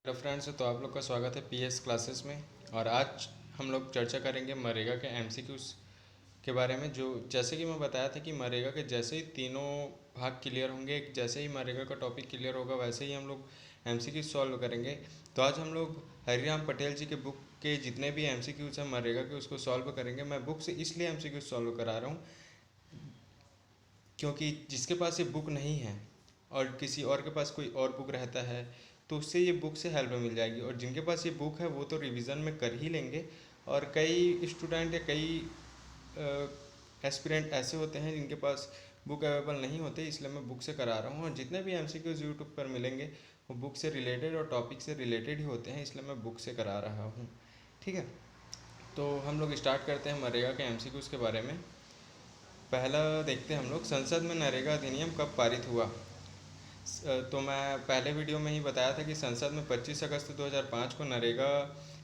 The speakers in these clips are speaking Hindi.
हेलो फ्रेंड्स, तो आप लोग का स्वागत है पीएस क्लासेस में। और आज हम लोग चर्चा करेंगे मनरेगा के एमसीक्यूज़ के बारे में। जो जैसे कि मैं बताया था कि मनरेगा के जैसे ही तीनों भाग क्लियर होंगे, जैसे ही मनरेगा का टॉपिक क्लियर होगा वैसे ही हम लोग एमसीक्यूज़ सॉल्व करेंगे। तो आज हम लोग हरिराम पटेल जी के बुक के जितने भी एमसीक्यूज़ हैं मनरेगा के उसको सॉल्व करेंगे। मैं बुक से इसलिए एमसीक्यूज़ सॉल्व करा रहा हूँ क्योंकि जिसके पास ये बुक नहीं है और किसी और के पास कोई और बुक रहता है तो उससे ये बुक से हेल्प मिल जाएगी। और जिनके पास ये बुक है वो तो रिवीजन में कर ही लेंगे। और कई स्टूडेंट या कई एस्पिरेंट ऐसे होते हैं जिनके पास बुक अवेलेबल नहीं होते, इसलिए मैं बुक से करा रहा हूँ। और जितने भी एमसीक्यूज यूट्यूब पर मिलेंगे वो बुक से रिलेटेड और टॉपिक से रिलेटेड ही होते हैं, इसलिए मैं बुक से करा रहा हूँ। ठीक है, तो हम लोग स्टार्ट करते हैं मनरेगा के एमसीक्यूज के बारे में। पहला देखते हैं हम लोग, संसद में नरेगा अधिनियम कब पारित हुआ। तो मैं पहले वीडियो में ही बताया था कि संसद में 25 अगस्त 2005 को नरेगा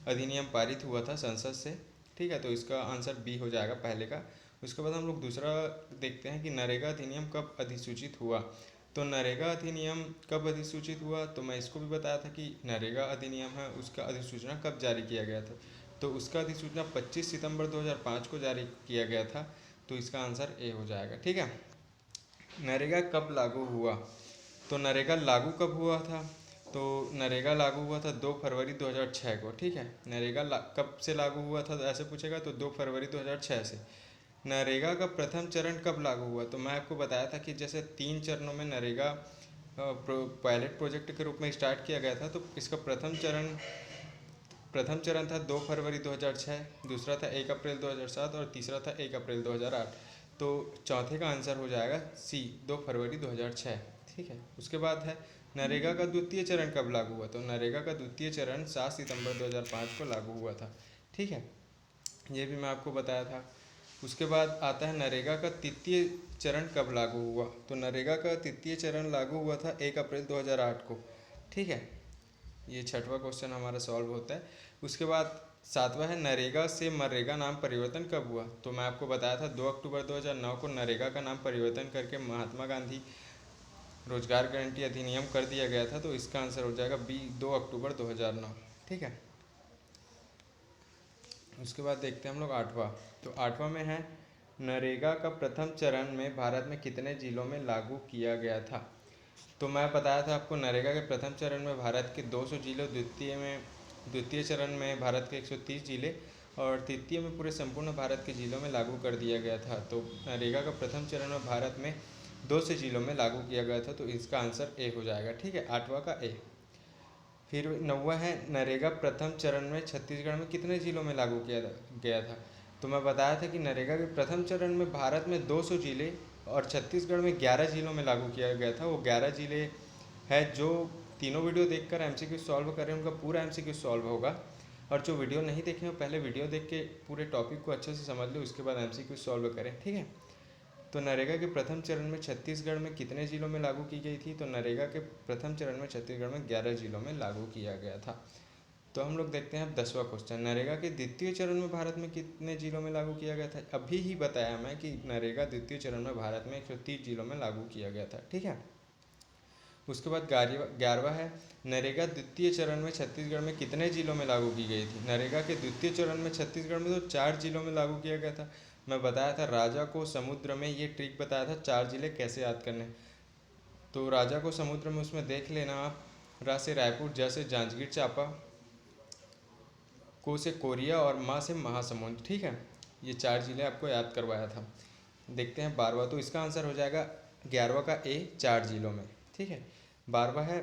अधिनियम पारित हुआ था संसद से। ठीक है, तो इसका आंसर बी हो जाएगा पहले का। उसके बाद हम लोग दूसरा देखते हैं कि नरेगा अधिनियम कब अधिसूचित हुआ। तो नरेगा अधिनियम कब अधिसूचित हुआ, तो मैं इसको भी बताया था कि नरेगा अधिनियम है उसका अधिसूचना कब जारी किया गया था। तो उसका अधिसूचना 25 सितंबर 2005 को जारी किया गया था। तो इसका आंसर ए हो जाएगा। ठीक है, नरेगा कब लागू हुआ। तो नरेगा लागू कब हुआ था, तो नरेगा लागू हुआ था 2 फरवरी 2006 को। ठीक है, नरेगा कब से लागू हुआ था, तो ऐसे पूछेगा तो 2 फरवरी 2006 से। नरेगा का प्रथम चरण कब लागू हुआ, तो मैं आपको बताया था कि जैसे 3 चरणों में नरेगा पायलट प्रोजेक्ट के रूप में स्टार्ट किया गया था। तो इसका प्रथम चरण था 2 फरवरी 2006, दूसरा था 1 अप्रैल 2007 और तीसरा था 1 अप्रैल 2008। तो चौथे का आंसर हो जाएगा सी, 2 फरवरी 2006। ठीक है, उसके बाद है नरेगा का द्वितीय चरण कब लागू हुआ। तो नरेगा का द्वितीय चरण 7 सितंबर 2005 को लागू हुआ था। ठीक है, ये भी मैं आपको बताया था। उसके बाद आता है नरेगा का तृतीय चरण कब लागू हुआ। तो नरेगा का तृतीय चरण लागू हुआ था 1 अप्रैल 2008 को। ठीक है, ये छठवां क्वेश्चन हमारा सॉल्व होता है। उसके बाद सातवां है नरेगा से मनरेगा नाम परिवर्तन कब हुआ। तो मैं आपको बताया था 2 अक्टूबर 2009 को नरेगा का नाम परिवर्तन करके महात्मा गांधी रोजगार गारंटी अधिनियम कर दिया गया था। तो इसका आंसर हो जाएगा बी, 2 अक्टूबर 2009। ठीक है, उसके बाद देखते हैं हम लोग आठवां। तो आठवां में है नरेगा का प्रथम चरण में भारत में कितने जिलों में लागू किया गया था। तो मैं बताया था आपको नरेगा के प्रथम चरण में भारत के 200 जिलों, द्वितीय चरण में भारत के 130 जिले और तृतीय में पूरे संपूर्ण भारत के जिलों में लागू कर दिया गया था। तो नरेगा का प्रथम चरण में भारत में 200 जिलों में लागू किया गया था। तो इसका आंसर ए हो जाएगा। ठीक है, आठवां का ए। फिर नौवा है नरेगा प्रथम चरण में छत्तीसगढ़ में कितने जिलों में लागू किया गया था। तो मैं बताया था कि नरेगा के प्रथम चरण में भारत में 200 जिले और छत्तीसगढ़ में 11 जिलों में लागू किया गया था। वो 11 जिले है जो तीनों वीडियो देखकर एमसीक्यू सॉल्व करें उनका पूरा एमसीक्यू सॉल्व होगा। और जो वीडियो नहीं देखे हो पहले वीडियो देख के पूरे टॉपिक को अच्छे से समझ लो, उसके बाद एमसीक्यू सॉल्व करें। ठीक है, तो नरेगा के प्रथम चरण में छत्तीसगढ़ में कितने जिलों में लागू की गई थी। तो नरेगा के प्रथम चरण में छत्तीसगढ़ में 11 जिलों में लागू किया गया था। तो हम लोग देखते हैं अब 10वां क्वेश्चन, नरेगा के द्वितीय चरण में भारत में कितने जिलों में लागू किया गया था। अभी ही बताया मैं कि नरेगा द्वितीय चरण में भारत में 130 जिलों में लागू किया गया था। ठीक है, उसके बाद 11वां है नरेगा द्वितीय चरण में छत्तीसगढ़ में कितने जिलों में लागू की गई थी। नरेगा के द्वितीय चरण में छत्तीसगढ़ में तो 4 जिलों में लागू किया गया था। मैं बताया था राजा को समुद्र में, ये ट्रिक बताया था 4 जिले कैसे याद करने। तो राजा को समुद्र में उसमें देख लेना आप, रा से रायपुर, ज से जांजगीर चांपा, को से कोरिया और माँ से महासमुंद। ठीक है, ये 4 जिले आपको याद करवाया था। देखते हैं 12वां। तो इसका आंसर हो जाएगा 11वां का ए, 4 जिलों में। ठीक है, 12वां है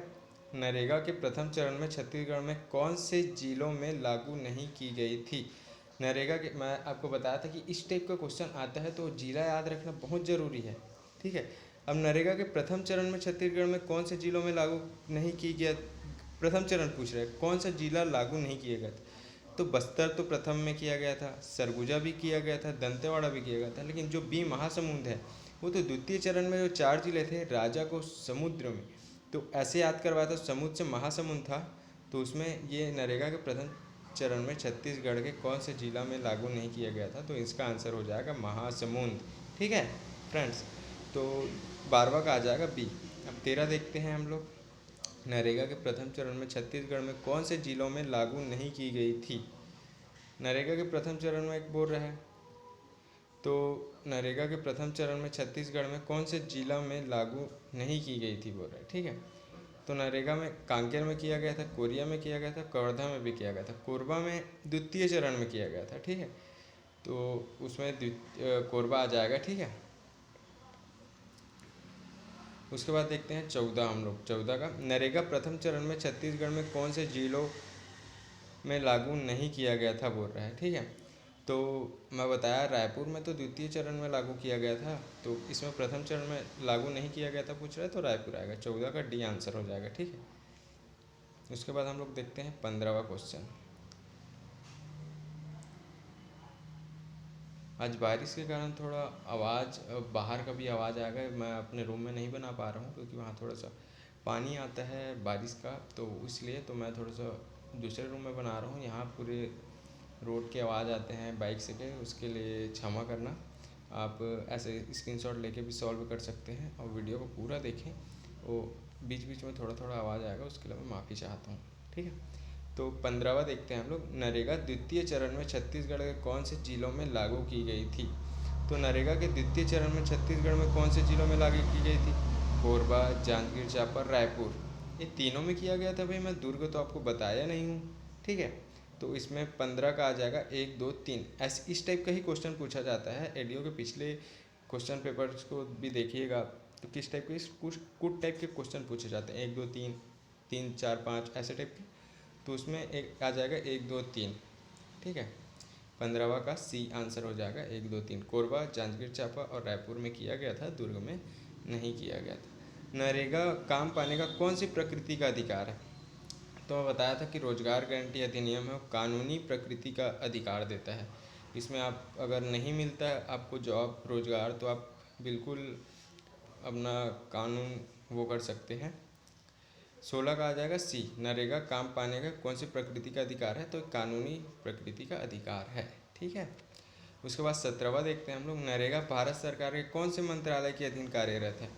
नरेगा के प्रथम चरण में छत्तीसगढ़ में कौन से जिलों में लागू नहीं की गई थी। नरेगा के, मैं आपको बताया था कि इस टाइप का क्वेश्चन आता है तो जिला याद रखना बहुत ज़रूरी है। ठीक है, अब नरेगा के प्रथम चरण में छत्तीसगढ़ में कौन से जिलों में लागू नहीं की गया, प्रथम चरण पूछ रहे हैं कौन सा जिला लागू नहीं किया गया था। तो बस्तर तो प्रथम में किया गया था, सरगुजा भी किया गया था, दंतेवाड़ा भी किया गया था, लेकिन जो बी महासमुंद है वो तो द्वितीय चरण में जो 4 जिले थे राजा को समुद्र में, तो ऐसे याद करवाया था समुद्र से महासमुंद था। तो उसमें ये नरेगा के प्रथम चरण में छत्तीसगढ़ के कौन से जिला में लागू नहीं किया गया था। तो इसका आंसर हो जाएगा महासमुंद। ठीक है फ्रेंड्स, तो 12वां का आ जाएगा बी। अब 13 देखते हैं हम लोग, नरेगा के प्रथम चरण में छत्तीसगढ़ में कौन से जिलों में लागू नहीं की गई थी? नरेगा के प्रथम चरण में एक बोल रहा है, तो नरेगा के प्रथम चरण में छत्तीसगढ़ में कौन से जिला में लागू नहीं की गई थी बोल रहा है, ठीक है। तो नरेगा में कांकेर में किया गया था, कोरिया में किया गया था, कवर्धा में भी किया गया था, कोरबा में द्वितीय चरण में किया गया था, ठीक है। तो उसमें कोरबा आ जाएगा, ठीक है। उसके बाद देखते हैं 14, हम लोग 14 का नरेगा प्रथम चरण में छत्तीसगढ़ में कौन से जिलों में लागू नहीं किया गया था बोल रहा है, ठीक है। तो मैं बताया रायपुर में तो द्वितीय चरण में लागू किया गया था, तो इसमें प्रथम चरण में लागू नहीं किया गया था पूछ रहा है, तो रायपुर आएगा। 14 का डी आंसर हो जाएगा, ठीक है। उसके बाद हम लोग देखते हैं 15वां क्वेश्चन। आज बारिश के कारण थोड़ा आवाज़, बाहर का भी आवाज़ आएगा। मैं अपने रूम में नहीं बना पा रहा हूँ क्योंकि वहाँ थोड़ा सा पानी आता है बारिश का, तो इसलिए तो मैं थोड़ा सा दूसरे रूम में बना रहा हूँ। यहाँ पूरे रोड के आवाज़ आते हैं बाइक से के, उसके लिए क्षमा करना। आप ऐसे स्क्रीनशॉट लेके भी सॉल्व कर सकते हैं और वीडियो को पूरा देखें। वो बीच बीच में थोड़ा थोड़ा आवाज़ आएगा, उसके लिए मैं माफ़ी चाहता हूँ, ठीक है। तो 15वां देखते हैं हम लोग। नरेगा द्वितीय चरण में छत्तीसगढ़ के कौन से जिलों में लागू की गई थी? तो नरेगा के द्वितीय चरण में छत्तीसगढ़ में कौन से जिलों में लागू की गई थी? कोरबा, जांजगीर चांपा, रायपुर, ये तीनों में किया गया था। भाई मैं दुर्ग तो आपको बताया नहीं हूँ, ठीक है। तो इसमें 15 का आ जाएगा 1, 2, 3। ऐसे इस टाइप का ही क्वेश्चन पूछा जाता है। एडीओ के पिछले क्वेश्चन पेपर्स को भी देखिएगा, तो किस टाइप के कुछ टाइप के क्वेश्चन पूछे जाते हैं, 1, 2, 3, 3, 4, 5 ऐसे टाइप के। तो उसमें एक आ जाएगा 1, 2, 3, ठीक है। 15वां का सी आंसर हो जाएगा 1, 2, 3। कोरबा, जांजगीर चांपा और रायपुर में किया गया था, दुर्ग में नहीं किया गया था। नरेगा काम पाने का कौन सी प्रकृति का अधिकार है? तो मैं बताया था कि रोजगार गारंटी अधिनियम है, कानूनी प्रकृति का अधिकार देता है। इसमें आप अगर नहीं मिलता है आपको जॉब, रोजगार, तो आप बिल्कुल अपना कानून वो कर सकते हैं। 16 का आ जाएगा सी, नरेगा काम पाने का कौन सी प्रकृति का अधिकार है? तो कानूनी प्रकृति का अधिकार है, ठीक है। उसके बाद 17वां देखते हैं हम लोग। नरेगा भारत सरकार के कौन से मंत्रालय के अधीन कार्यरत है?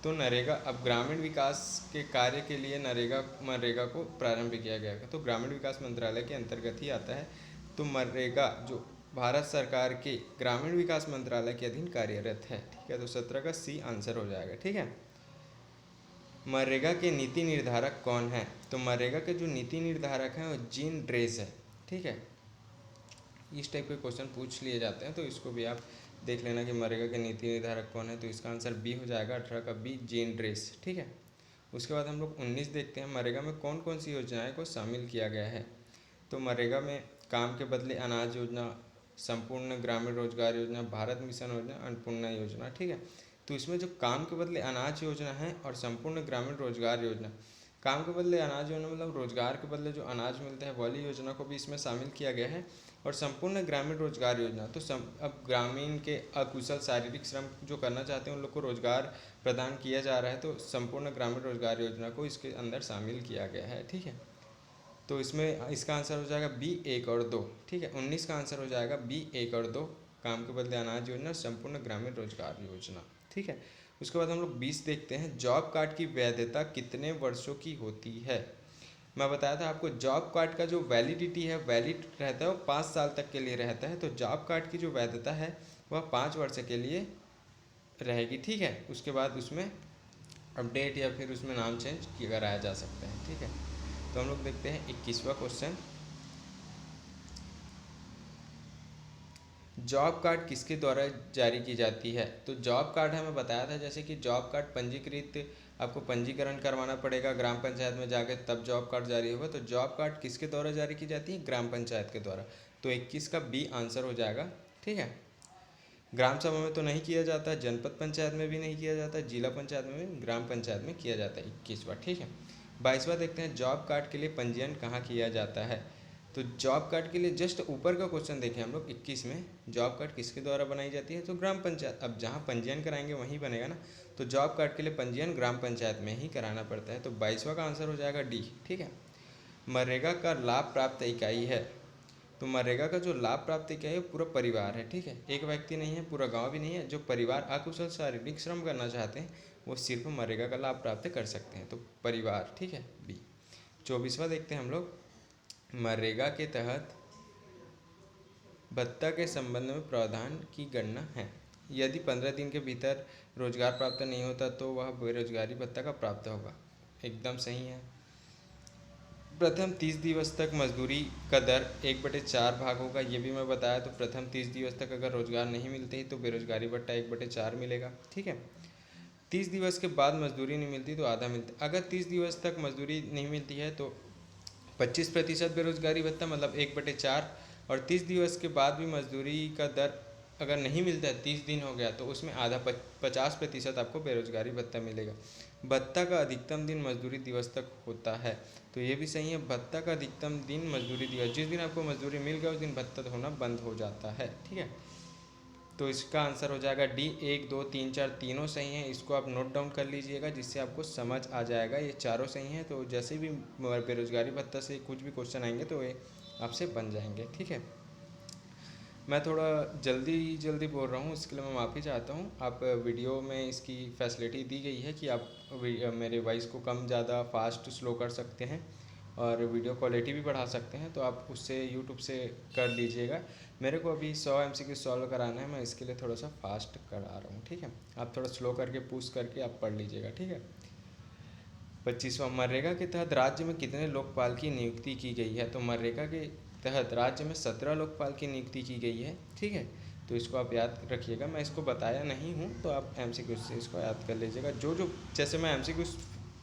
तो नरेगा अब ग्रामीण विकास के कार्य के लिए मनरेगा को प्रारंभ किया गया है, तो ग्रामीण विकास मंत्रालय के अंतर्गत ही आता है। तो मनरेगा जो भारत सरकार के ग्रामीण विकास मंत्रालय के अधीन कार्यरत है, ठीक है। तो 17 का सी आंसर हो जाएगा, ठीक है। मनरेगा के नीति निर्धारक कौन है? तो मनरेगा के जो नीति निर्धारक हैं वो जीन ड्रेस है, ठीक है। इस टाइप के क्वेश्चन पूछ लिए जाते हैं, तो इसको भी आप देख लेना कि मनरेगा के नीति निर्धारक कौन है। तो इसका आंसर बी हो जाएगा, 18 का बी, जीन ड्रेस, ठीक है। उसके बाद हम लोग 19 देखते हैं। मनरेगा में कौन कौन सी योजनाएं को शामिल किया गया है? तो मनरेगा में काम के बदले अनाज योजना, संपूर्ण ग्रामीण रोजगार योजना, भारत मिशन योजना, अन्नपूर्णा योजना, ठीक है। तो इसमें जो काम के बदले अनाज योजना है और संपूर्ण ग्रामीण रोजगार योजना, काम के बदले अनाज योजना मतलब रोजगार के बदले जो अनाज मिलता है वाली योजना को भी इसमें शामिल किया गया है। और संपूर्ण ग्रामीण रोजगार योजना, तो अब ग्रामीण के अकुशल शारीरिक श्रम जो करना चाहते हैं उन लोग को रोजगार प्रदान किया जा रहा है, तो संपूर्ण ग्रामीण रोजगार योजना को इसके अंदर शामिल किया गया है, ठीक है। तो इसमें इसका आंसर हो जाएगा बी, 1 और 2, ठीक है। 19 का आंसर हो जाएगा बी, 1 और 2, काम के बदले अनाज योजना, संपूर्ण ग्रामीण रोजगार योजना, ठीक है। उसके बाद हम लोग 20 देखते हैं। जॉब कार्ड की वैधता कितने वर्षों की होती है? मैं बताया था आपको जॉब कार्ड का जो वैलिडिटी है, वैलिड रहता है वो 5 साल तक के लिए रहता है। तो जॉब कार्ड की जो वैधता है वह 5 वर्ष के लिए रहेगी, ठीक है। उसके बाद उसमें अपडेट या फिर उसमें नाम चेंज कराया जा सकता है, ठीक है। तो हम लोग देखते हैं 21वां क्वेश्चन। जॉब कार्ड किसके द्वारा जारी की जाती है? तो जॉब कार्ड हमें बताया था जैसे कि जॉब कार्ड पंजीकृत, आपको पंजीकरण करवाना पड़ेगा ग्राम पंचायत में जाके, तब जॉब कार्ड जारी होगा। तो जॉब कार्ड किसके द्वारा जारी की जाती है? ग्राम पंचायत के द्वारा। तो 21 का बी आंसर हो जाएगा, ठीक है। ग्राम सभा में तो नहीं किया जाता, जनपद पंचायत में भी नहीं किया जाता, जिला पंचायत में भी, ग्राम पंचायत में किया जाता है 21वां, ठीक है। 22वां देखते हैं। जॉब कार्ड के लिए पंजीयन कहाँ किया जाता है? तो जॉब कार्ड के लिए जस्ट ऊपर का क्वेश्चन देखें हम लोग 21 में, जॉब कार्ड किसके द्वारा बनाई जाती है? तो ग्राम पंचायत। अब जहाँ पंजीयन कराएंगे वहीं बनेगा ना, तो जॉब कार्ड के लिए पंजीयन ग्राम पंचायत में ही कराना पड़ता है। तो 22वां का आंसर हो जाएगा डी, ठीक है। मनरेगा का लाभ प्राप्त इकाई है। तो मनरेगा का जो लाभ प्राप्त इकाई है पूरा परिवार है, ठीक है। एक व्यक्ति नहीं है, पूरा गांव भी नहीं है। जो परिवार अकुशल शारीरिक श्रम करना चाहते हैं वो सिर्फ मनरेगा का लाभ प्राप्त कर सकते हैं। तो परिवार, ठीक है, बी। 24वां देखते हैं हम लोग, मनरेगा के तहत भत्ता के संबंध में प्रावधान की गणना है। यदि 15 दिन के भीतर रोजगार प्राप्त नहीं होता तो वह बेरोजगारी भत्ता का प्राप्त होगा। एकदम सही है। प्रथम 30 दिवस तक मजदूरी का दर 1/4 भाग होगा, ये भी मैं बताया। तो प्रथम 30 दिवस तक अगर रोजगार नहीं मिलते ही तो बेरोजगारी भत्ता 1/4 मिलेगा, ठीक है। 30 दिवस के बाद मजदूरी नहीं मिलती तो आधा मिलता। अगर 30 दिवस तक मजदूरी नहीं मिलती है तो 25% बेरोजगारी भत्ता, मतलब 1/4। और 30 दिवस के बाद भी मजदूरी का दर अगर नहीं मिलता है, 30 दिन हो गया, तो उसमें आधा 50% आपको बेरोजगारी भत्ता मिलेगा। भत्ता का अधिकतम दिन मजदूरी दिवस तक होता है, तो ये भी सही है। भत्ता का अधिकतम दिन मजदूरी दिवस, जिस दिन आपको मजदूरी मिल गया उस दिन भत्ता होना बंद हो जाता है, ठीक है। तो इसका आंसर हो जाएगा डी। 1, 2, 3, 4 तीनों सही हैं। इसको आप नोट डाउन कर लीजिएगा जिससे आपको समझ आ जाएगा। ये चारों सही हैं, तो जैसे भी बेरोजगारी भत्ता से कुछ भी क्वेश्चन आएंगे तो ये आपसे बन जाएंगे, ठीक है। मैं थोड़ा जल्दी बोल रहा हूँ, इसके लिए मैं माफ़ी चाहता हूँ। आप वीडियो में इसकी फैसिलिटी दी गई है कि आप मेरे वॉइस को कम ज़्यादा फास्ट स्लो कर सकते हैं और वीडियो क्वालिटी भी बढ़ा सकते हैं, तो आप उससे यूट्यूब से कर लीजिएगा। मेरे को अभी 100 MCQ सॉल्व कराना है, मैं इसके लिए थोड़ा सा फास्ट करा रहा हूँ, ठीक है। आप थोड़ा स्लो करके पुश करके आप पढ़ लीजिएगा, ठीक है। 25वां, मनरेगा के तहत राज्य में कितने लोकपाल की नियुक्ति की गई है। तो मनरेगा के तहत राज्य में 17 लोकपाल की नियुक्ति की गई है, ठीक है। तो इसको आप याद रखिएगा। मैं इसको बताया नहीं हूँ तो आप MCQ से इसको याद कर लीजिएगा। जो जैसे मैं MCQ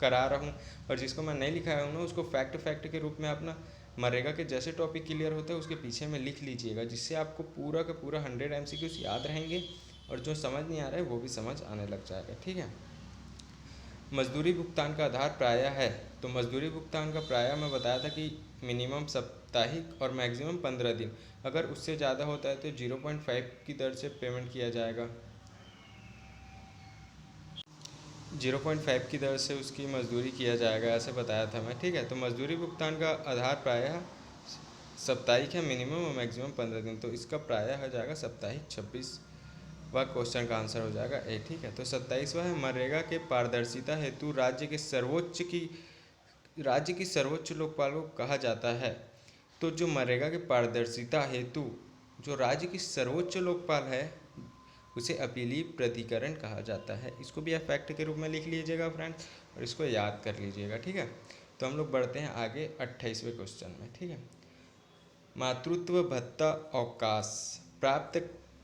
करा रहा हूँ और जिसको मैं नहीं लिखाया हूँ ना, उसको फैक्ट के रूप में अपना मनरेगा के जैसे टॉपिक क्लियर होते हैं उसके पीछे में लिख लीजिएगा, जिससे आपको पूरा का पूरा 100 MCQ याद रहेंगे और जो समझ नहीं आ रहा है वो भी समझ आने लग जाएगा, ठीक है। मजदूरी भुगतान का आधार प्रायः है। तो मजदूरी भुगतान का प्रायः मैं बताया था कि मिनिमम साप्ताहिक और मैक्सिमम 15 दिन। अगर उससे ज़्यादा होता है तो 0.5 की दर से पेमेंट किया जाएगा। 0.5 की दर से उसकी मजदूरी किया जाएगा, ऐसे बताया था मैं, ठीक है। तो मजदूरी भुगतान का आधार प्रायः साप्ताहिक है, मिनिमम और मैक्सिमम 15 दिन। तो इसका प्रायः हो जाएगा साप्ताहिक। 26वां क्वेश्चन का आंसर हो जाएगा ए, ठीक है। तो 27वां है, मनरेगा के पारदर्शिता हेतु राज्य की सर्वोच्च लोकपाल को कहा जाता है। तो जो मनरेगा के पारदर्शिता हेतु जो राज्य की सर्वोच्च लोकपाल है उसे अपीलीय प्राधिकरण कहा जाता है। इसको भी आप फैक्ट के रूप में लिख लीजिएगा फ्रेंड्स और इसको याद कर लीजिएगा, ठीक है। तो हम लोग बढ़ते हैं आगे 28वें क्वेश्चन में, ठीक है। मातृत्व भत्ता अवकाश प्राप्त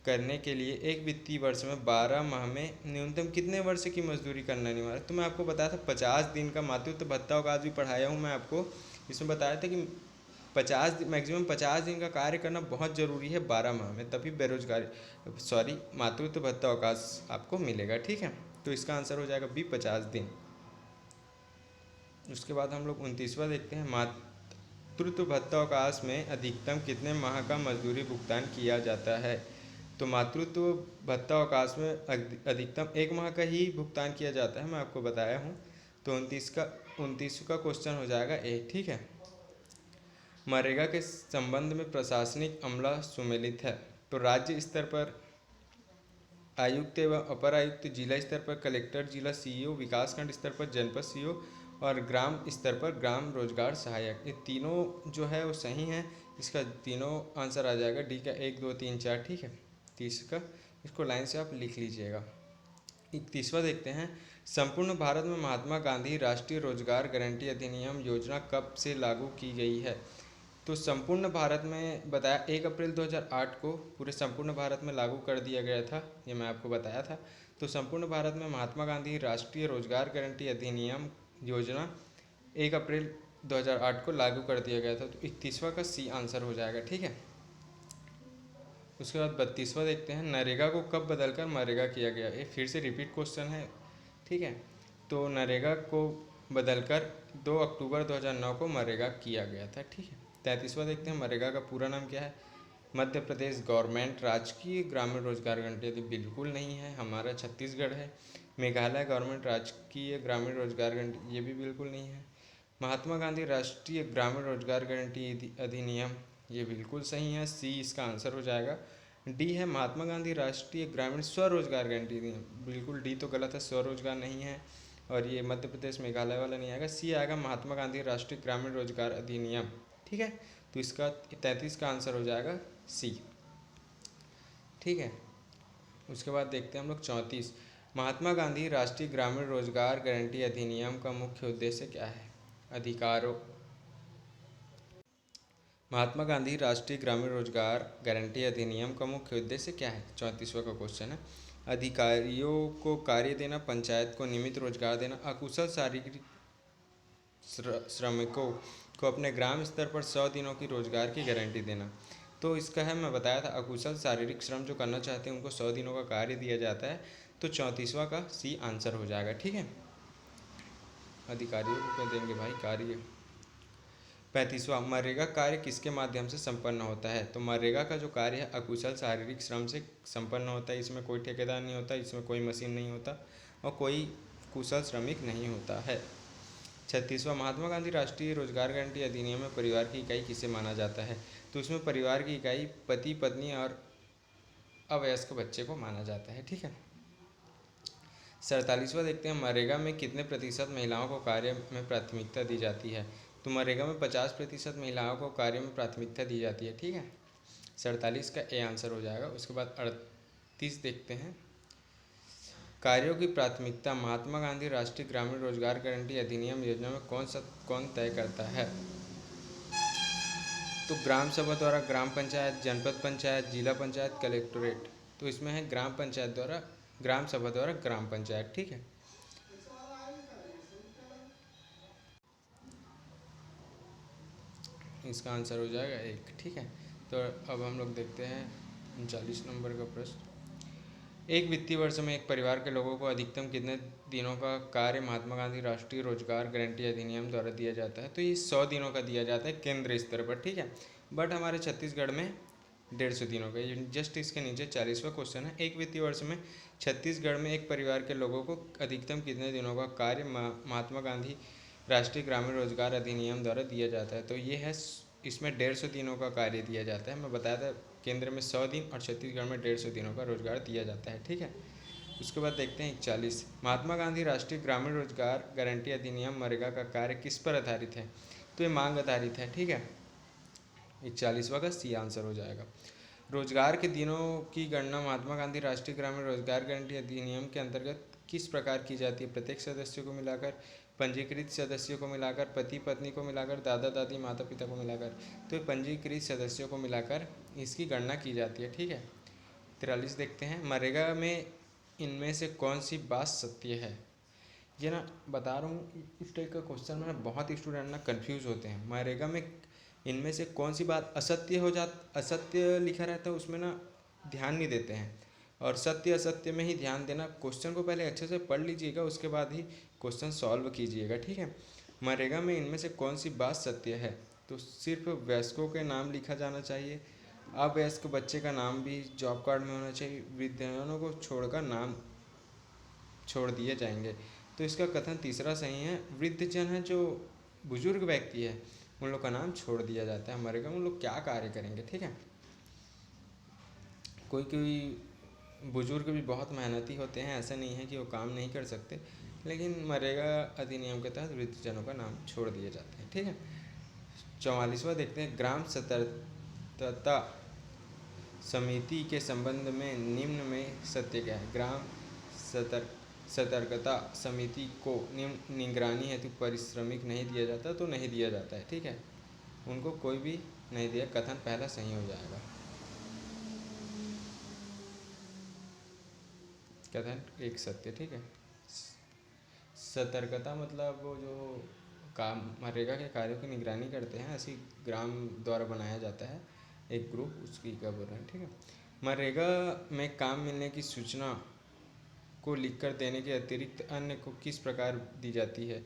करने के लिए एक वित्तीय वर्ष में 12 माह में न्यूनतम कितने वर्ष की मजदूरी करना अनिवार्य है। तो मैं आपको बताया था 50 दिन का मातृत्व भत्ता अवकाश भी पढ़ाया हूँ मैं आपको। इसमें बताया था कि 50 मैक्सिमम 50 दिन का कार्य करना बहुत ज़रूरी है 12 माह में, तभी मातृत्व भत्ता अवकाश आपको मिलेगा, ठीक है। तो इसका आंसर हो जाएगा बी, 50 दिन। उसके बाद हम लोग 29वां देखते हैं, मातृत्व भत्ता अवकाश में अधिकतम कितने माह का मजदूरी भुगतान किया जाता है। तो मातृत्व भत्ता अवकाश में अधिकतम 1 माह का ही भुगतान किया जाता है, मैं आपको बताया हूँ। तो 29वां क्वेश्चन हो जाएगा ए, ठीक है। मनरेगा के संबंध में प्रशासनिक अमला सुमेलित है। तो राज्य स्तर पर आयुक्त एवं अपर आयुक्त, जिला स्तर पर कलेक्टर, जिला CEO, विकासखंड स्तर पर जनपद CEO और ग्राम स्तर पर ग्राम रोजगार सहायक। ये तीनों जो है वो सही हैं। इसका तीनों आंसर आ जाएगा डी का 1, 2, 3, 4, ठीक है। 30 का इसको लाइन से आप लिख लीजिएगा। 31वां देखते हैं, संपूर्ण भारत में महात्मा गांधी राष्ट्रीय रोजगार गारंटी अधिनियम योजना कब से लागू की गई है। तो संपूर्ण भारत में बताया 1 अप्रैल 2008 को पूरे संपूर्ण भारत में लागू कर दिया गया था, ये मैं आपको बताया था। तो संपूर्ण भारत में महात्मा गांधी राष्ट्रीय रोजगार गारंटी अधिनियम योजना 1 अप्रैल 2008 को लागू कर दिया गया था। तो 31वां का सी आंसर हो जाएगा, ठीक है। उसके बाद 32वां देखते हैं, नरेगा को कब बदलकर मनरेगा किया गया। ये फिर से रिपीट क्वेश्चन है, ठीक है। तो नरेगा को बदलकर 2 अक्टूबर 2009 को मनरेगा किया गया था, ठीक है। 33वां देखते हैं, मनरेगा का पूरा नाम क्या है। मध्य प्रदेश गवर्नमेंट राजकीय ग्रामीण रोजगार गारंटी, बिल्कुल नहीं है, हमारा छत्तीसगढ़ है। मेघालय गवर्नमेंट राजकीय ग्रामीण रोजगार गारंटी, ये भी बिल्कुल नहीं है। महात्मा गांधी राष्ट्रीय ग्रामीण रोजगार गारंटी अधिनियम, ये बिल्कुल सही है, सी इसका आंसर हो जाएगा। डी है महात्मा गांधी राष्ट्रीय ग्रामीण स्वरोजगार गारंटी अधिनियम। बिल्कुल डी तो गलत है, स्वरोजगार नहीं है और ये मध्य प्रदेश मेघालय वाला नहीं आएगा। सी आएगा महात्मा गांधी राष्ट्रीय ग्रामीण रोजगार अधिनियम। ठीक है, तो इसका 33 का आंसर हो जाएगा सी। ठीक है, उसके बाद देखते हैं हम लोग 34। महात्मा गांधी राष्ट्रीय ग्रामीण रोजगार गारंटी अधिनियम का मुख्य उद्देश्य क्या है? अधिकारों महात्मा गांधी राष्ट्रीय ग्रामीण रोजगार गारंटी अधिनियम का मुख्य उद्देश्य क्या है? 34वां का क्वेश्चन है। अधिकारियों को कार्य देना, पंचायत को नियमित रोजगार देना, अकुशल शारीरिक श्रमिकों को अपने ग्राम स्तर पर 100 दिनों की रोजगार की गारंटी देना। तो इसका है, मैं बताया था, अकुशल शारीरिक श्रम जो करना चाहते हैं उनको 100 दिनों का कार्य दिया जाता है। तो 34वां का सी आंसर हो जाएगा। ठीक है, अधिकारियों को क्या देंगे भाई? कार्य। 35वां मनरेगा कार्य किसके माध्यम से संपन्न होता है? तो मनरेगा का जो कार्य है अकुशल शारीरिक श्रम से संपन्न होता है। इसमें कोई ठेकेदार नहीं होता, इसमें कोई मशीन नहीं होता और कोई कुशल श्रमिक नहीं होता है। 36वां महात्मा गांधी राष्ट्रीय रोजगार गारंटी अधिनियम में परिवार की इकाई किसे माना जाता है? तो इसमें परिवार की इकाई पति पत्नी और अवयस्क बच्चे को माना जाता है। ठीक है, 47वां देखते हैं मनरेगा में कितने प्रतिशत महिलाओं को कार्य में प्राथमिकता दी जाती है? तो मनरेगा में 50% महिलाओं को कार्य में प्राथमिकता दी जाती है। ठीक है, 47 का ए आंसर हो जाएगा। उसके बाद 38 देखते हैं, कार्यों की प्राथमिकता महात्मा गांधी राष्ट्रीय ग्रामीण रोजगार गारंटी अधिनियम योजना में कौन तय करता है? तो ग्राम सभा द्वारा, ग्राम पंचायत, जनपद पंचायत, जिला पंचायत, कलेक्टोरेट। तो इसमें है ग्राम पंचायत द्वारा, ग्राम सभा द्वारा ग्राम पंचायत। ठीक है, इसका आंसर हो जाएगा एक। ठीक है, तो अब हम लोग देखते हैं 39 नंबर का प्रश्न। एक वित्तीय वर्ष में एक परिवार के लोगों को अधिकतम कितने दिनों का कार्य महात्मा गांधी राष्ट्रीय रोजगार गारंटी अधिनियम द्वारा दिया जाता है? तो ये 100 दिनों का दिया जाता है केंद्र स्तर पर। ठीक है, बट हमारे छत्तीसगढ़ में 150 दिनों का। जस्ट इसके नीचे 40वां क्वेश्चन है, एक वित्तीय वर्ष में छत्तीसगढ़ में एक परिवार के लोगों को अधिकतम कितने दिनों का कार्य महात्मा गांधी राष्ट्रीय ग्रामीण रोजगार अधिनियम द्वारा दिया जाता है? तो ये है, इसमें 150 दिनों का कार्य दिया जाता है। मैं बताया था केंद्र में 100 दिन और छत्तीसगढ़ में 150 दिनों का रोजगार दिया जाता है। ठीक है, उसके बाद देखते हैं 41। महात्मा गांधी राष्ट्रीय ग्रामीण रोजगार गारंटी अधिनियम मनरेगा का कार्य किस पर आधारित है? तो ये मांग आधारित है। ठीक है, 41वां का सी आंसर हो जाएगा। रोजगार के दिनों की गणना महात्मा गांधी राष्ट्रीय ग्रामीण रोजगार गारंटी अधिनियम के अंतर्गत किस प्रकार की जाती है? प्रत्येक सदस्यों को मिलाकर, पंजीकृत सदस्यों को मिलाकर, पति पत्नी को मिलाकर, दादा दादी माता पिता को मिलाकर। तो पंजीकृत सदस्यों को मिलाकर इसकी गणना की जाती है। ठीक है, 43 देखते हैं, मनरेगा में इनमें से कौन सी बात सत्य है? ये ना बता रहा हूँ, इस टाइप का क्वेश्चन में ना बहुत स्टूडेंट ना कन्फ्यूज़ होते हैं। मनरेगा में इनमें से कौन सी बात असत्य लिखा रहता है, उसमें ना ध्यान नहीं देते हैं। और सत्य असत्य में ही ध्यान देना। क्वेश्चन को पहले अच्छे से पढ़ लीजिएगा, उसके बाद ही क्वेश्चन सॉल्व कीजिएगा। ठीक है, मनरेगा में इनमें से कौन सी बात सत्य है? तो सिर्फ वयस्कों के नाम लिखा जाना चाहिए, अवयस्क बच्चे का नाम भी जॉब कार्ड में होना चाहिए, वृद्धजनों को छोड़कर नाम छोड़ दिए जाएंगे। तो इसका कथन तीसरा सही है। वृद्धजन है जो बुजुर्ग व्यक्ति है, उन लोग का नाम छोड़ दिया जाता है। मनरेगा में उन लोग क्या कार्य करेंगे? ठीक है, कोई कोई बुजुर्ग भी बहुत मेहनती होते हैं, ऐसा नहीं है कि वो काम नहीं कर सकते, लेकिन मनरेगा अधिनियम के तहत वृद्धजनों का नाम छोड़ दिए जाते हैं। ठीक है, 44वां देखते हैं, ग्राम सतर्कता समिति के संबंध में निम्न में सत्य क्या है? ग्राम सतर्कता समिति को निगरानी हेतु पारिश्रमिक नहीं दिया जाता, तो नहीं दिया जाता है। ठीक है, उनको कोई भी नहीं दिया, कथन पहला सही हो जाएगा। कथन एक सत्य। ठीक है, सतर्कता मतलब वो जो काम मनरेगा के कार्यों की निगरानी करते हैं, ऐसी ग्राम द्वारा बनाया जाता है एक ग्रुप, उसकी क्या बोल रहे हैं। ठीक है, मनरेगा में काम मिलने की सूचना को लिखकर देने के अतिरिक्त अन्य को किस प्रकार दी जाती है?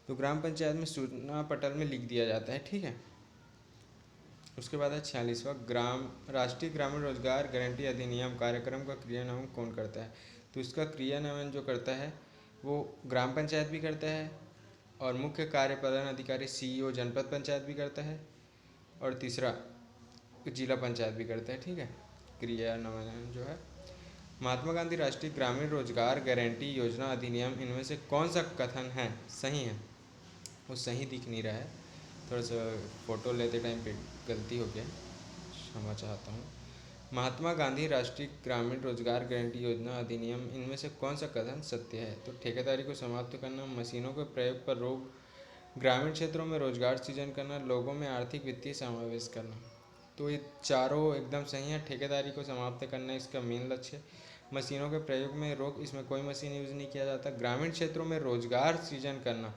तो ग्राम पंचायत में सूचना पटल में लिख दिया जाता है। ठीक है, उसके बाद है 46वां, राष्ट्रीय ग्रामीण रोजगार गारंटी अधिनियम कार्यक्रम का क्रियान्वयन कौन करता है? तो इसका क्रियान्वयन जो करता है वो ग्राम पंचायत भी करता है, और मुख्य कार्यपालन अधिकारी सीईओ जनपद पंचायत भी करता है, और तीसरा जिला पंचायत भी करता है। ठीक है, क्रियान्वयन जो है। महात्मा गांधी राष्ट्रीय ग्रामीण रोजगार गारंटी योजना अधिनियम, इनमें से कौन सा कथन है सही है? वो सही दिख नहीं रहा है, थोड़ा सा फ़ोटो लेते टाइम पे गलती हो गया, क्षमा चाहता हूँ। महात्मा गांधी राष्ट्रीय ग्रामीण रोजगार गारंटी योजना अधिनियम, इनमें से कौन सा कथन सत्य है? तो ठेकेदारी को समाप्त करना, मशीनों के प्रयोग पर रोक, ग्रामीण क्षेत्रों में रोजगार सृजन करना, लोगों में आर्थिक वित्तीय समावेश करना। तो ये चारों एकदम सही है। ठेकेदारी को समाप्त करना इसका मेन लक्ष्य है। मशीनों के प्रयोग में रोक, इसमें कोई मशीन यूज़ नहीं किया जाता। ग्रामीण क्षेत्रों में रोजगार सृजन करना,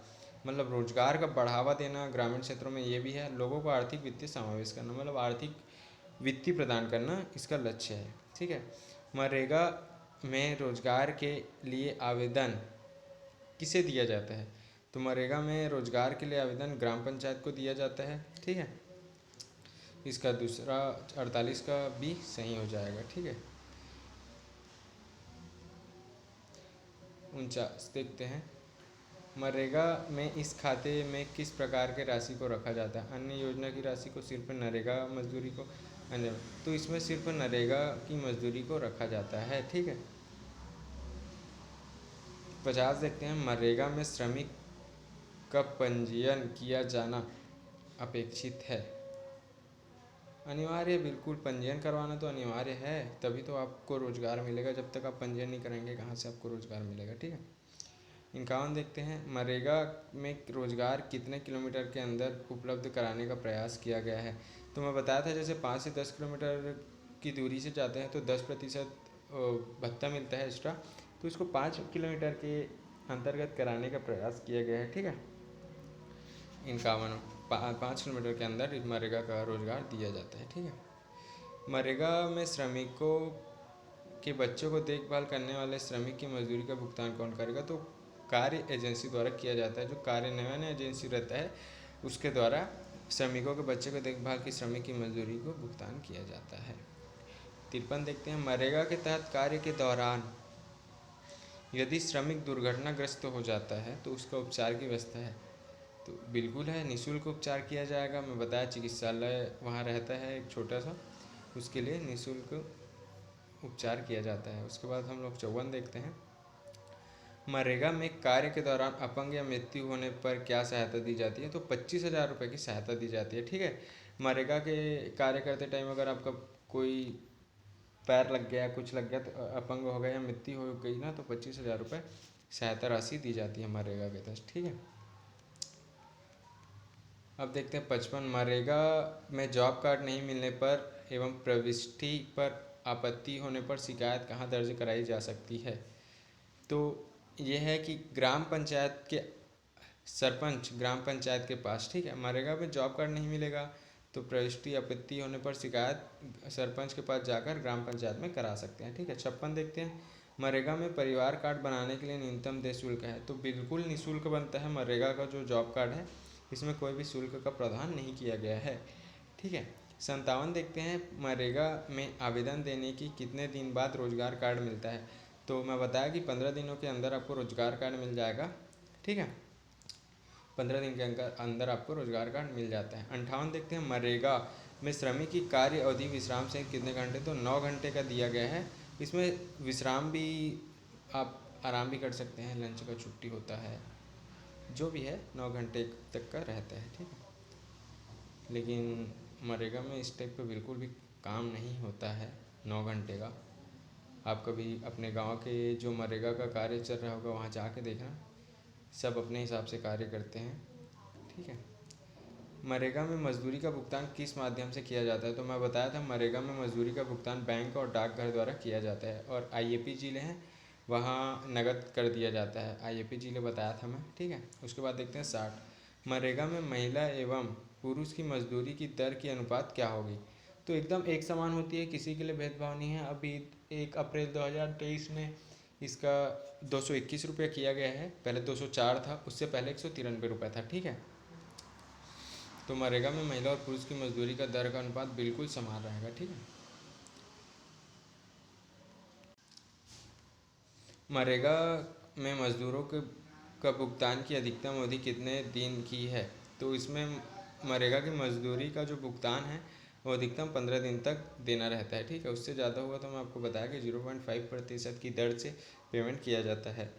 मतलब रोजगार का बढ़ावा देना ग्रामीण क्षेत्रों में, ये भी है। लोगों को आर्थिक वित्तीय समावेश करना, मतलब आर्थिक वित्तीय प्रदान करना इसका लक्ष्य है। ठीक है। मनरेगा में रोजगार के लिए आवेदन किसे दिया जाता है? तो मनरेगा में रोजगार के लिए आवेदन ग्राम पंचायत को दिया जाता है। ठीक है। इसका दूसरा 48 का भी सही हो जाएगा। ठीक है। 49 देखते हैं। मनरेगा में इस खाते में किस प्रकार के राशि को रखा जाता है? अन्य योजना की राशि को, सिर्फ नरेगा मजदूरी को, अन्य। तो इसमें सिर्फ नरेगा की मजदूरी को रखा जाता है। ठीक है। 50 देखते हैं। मनरेगा में श्रमिक का पंजीयन किया जाना अपेक्षित है? अनिवार्य, बिल्कुल पंजीयन करवाना तो अनिवार्य है, तभी तो आपको रोजगार मिलेगा। जब तक आप पंजीयन नहीं करेंगे कहाँ से आपको रोजगार मिलेगा? ठीक है। 51 देखते हैं। मनरेगा में रोजगार कितने किलोमीटर के अंदर उपलब्ध कराने का प्रयास किया गया है? तो मैं बताया था जैसे 5 से 10 किलोमीटर की दूरी से जाते हैं तो 10% भत्ता मिलता है एक्स्ट्रा, तो इसको 5 किलोमीटर के अंतर्गत कराने का प्रयास किया गया है। ठीक है। 51 5 किलोमीटर के अंदर मनरेगा का रोजगार दिया जाता है। ठीक है। मनरेगा में श्रमिकों के बच्चों को देखभाल करने वाले श्रमिक की मजदूरी का भुगतान कौन करेगा? तो कार्य एजेंसी द्वारा किया जाता है। जो कार्यान्वयन एजेंसी रहता है उसके द्वारा श्रमिकों के बच्चे को देखभाल की श्रमिक की मजदूरी को भुगतान किया जाता है। 53 देखते हैं। मनरेगा के तहत कार्य के दौरान यदि श्रमिक दुर्घटनाग्रस्त हो जाता है तो उसका उपचार की व्यवस्था है? तो बिल्कुल है, निःशुल्क उपचार किया जाएगा। मैं बताया चिकित्सालय वहाँ रहता है एक छोटा सा, उसके लिए निःशुल्क उपचार किया जाता है। उसके बाद हम लोग 54 देखते हैं। मनरेगा में कार्य के दौरान अपंग या मृत्यु होने पर क्या सहायता दी जाती है? तो 25,000 रुपये की सहायता दी जाती है। ठीक है। मनरेगा के कार्य करते टाइम अगर आपका कोई पैर लग गया, कुछ लग गया, तो अपंग हो गया या मृत्यु हो गई ना, तो 25,000 रुपये सहायता राशि दी जाती है मनरेगा के तहत। ठीक है। अब देखते हैं 55। मनरेगा में जॉब कार्ड नहीं मिलने पर एवं प्रविष्टि पर आपत्ति होने पर शिकायत कहाँ दर्ज कराई जा सकती है? तो ये है कि ग्राम पंचायत के सरपंच ग्राम पंचायत के पास। ठीक है। मनरेगा में जॉब कार्ड नहीं मिलेगा तो प्रविष्टि आपत्ति होने पर शिकायत सरपंच के पास जाकर ग्राम पंचायत में करा सकते हैं। ठीक है। 56 देखते हैं। मनरेगा में परिवार कार्ड बनाने के लिए न्यूनतम देय शुल्क है? तो बिल्कुल निःशुल्क बनता है मनरेगा का जो जॉब कार्ड है, इसमें कोई भी शुल्क का प्रावधान नहीं किया गया है। ठीक है। 57 देखते हैं। मनरेगा में आवेदन देने की कितने दिन बाद रोजगार कार्ड मिलता है? तो मैं बताया कि 15 दिनों के अंदर आपको रोजगार कार्ड मिल जाएगा। ठीक है। 15 दिन के अंदर आपको रोजगार कार्ड मिल जाता है। 58 देखते हैं। मनरेगा में श्रमिक की कार्य अवधि विश्राम से कितने घंटे? तो 9 घंटे का दिया गया है। इसमें विश्राम भी आप आराम भी कर सकते हैं, लंच का छुट्टी होता है, जो भी है 9 घंटे तक का रहता है। ठीक है। लेकिन मनरेगा में इस टाइप का बिल्कुल भी काम नहीं होता है 9 घंटे का। आप कभी अपने गांव के जो मनरेगा का कार्य चल रहा होगा वहाँ जाके देखना, सब अपने हिसाब से कार्य करते हैं। ठीक है। मनरेगा में मजदूरी का भुगतान किस माध्यम से किया जाता है? तो मैं बताया था मनरेगा में मजदूरी का भुगतान बैंक और डाकघर द्वारा किया जाता है, और आईएपी जिले हैं वहाँ नगद कर दिया जाता है। आईएपी जिले बताया था मैं। ठीक है। उसके बाद देखते हैं 60। मनरेगा में महिला एवं पुरुष की मजदूरी की दर की अनुपात क्या होगी? तो एकदम एक समान होती है, किसी के लिए भेदभाव नहीं है। अभी 1 अप्रैल 2023 में इसका 221 रुपये किया गया है, पहले 204 था, उससे पहले 193 रुपये था। ठीक है। तो मनरेगा में महिला और पुरुष की मजदूरी का दर का अनुपात बिल्कुल समान रहेगा। ठीक है। मनरेगा में मजदूरों के का भुगतान की अधिकतम अवधि कितने दिन की है? तो इसमें मनरेगा की मजदूरी का जो भुगतान है वो अधिकतम 15 दिन तक देना रहता है। ठीक है, उससे ज़्यादा हुआ तो मैं आपको बताया कि 0.5% की दर से पेमेंट किया जाता है।